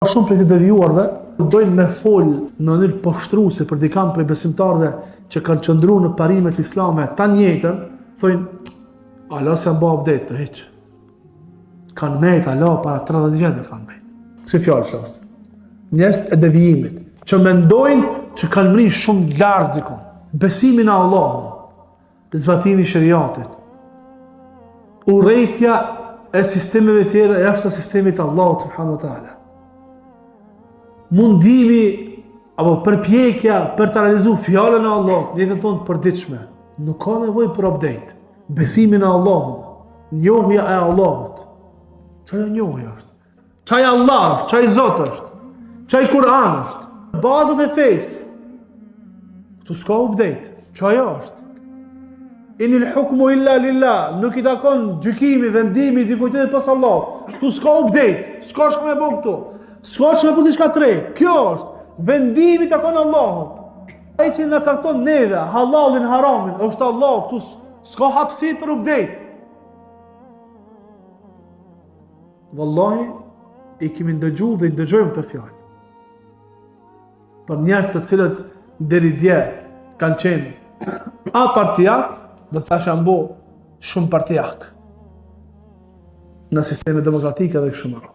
Shumë për të devijuarve dojnë me fol në mënyrë poshtruese për dikant prej besimtarëve që kanë qëndruar në parimet islame tan jetën, thonë Allah s'e bë update të hiç. Kanë nejt Allah para 30 vjetë kanë nejt. Si fjalë flas. Njerëz e devijimit që mendojnë që kanë mri shumë lart diku. Besimin në Allahun, zbatimi i shariatit, urrejtja e sistemeve tjera jashtë sistemit të Allahut subhanahu wa taala. Mundimi apo përpjekja për të realizuar fjalën e Allahut në jetën tonë të përditshme. Nuk ka nevojë për update. Besimi në Allahun, njohja e Allahut. Çfarë njohja është? Çaj Allah është, çaj Zot është, çaj Kur'an është, bazat e fesë. Ktu s'ka update. Çaj është. Inil hukmu illa lillah, nuk I takon gjykimi, vendimi dikujt tjetër pas Allahut. Ktu s'ka update, s'ka shkë me bë këtu. S'ka që me për diçka tre. Kjo është. Vendimi të konë Allahut. Ai që në cakton neve, halalin, haramin, është Allah. Këtu s'ka hapësirë për update. Wallahi, I kemi ndëgju dhe I ndëgjojmë të fjallë. Për njerëz të cilët deri dje kanë qenë a partijak, dhe thash janë bo shumë partijak në sisteme demokratike dhe kështu me radhë.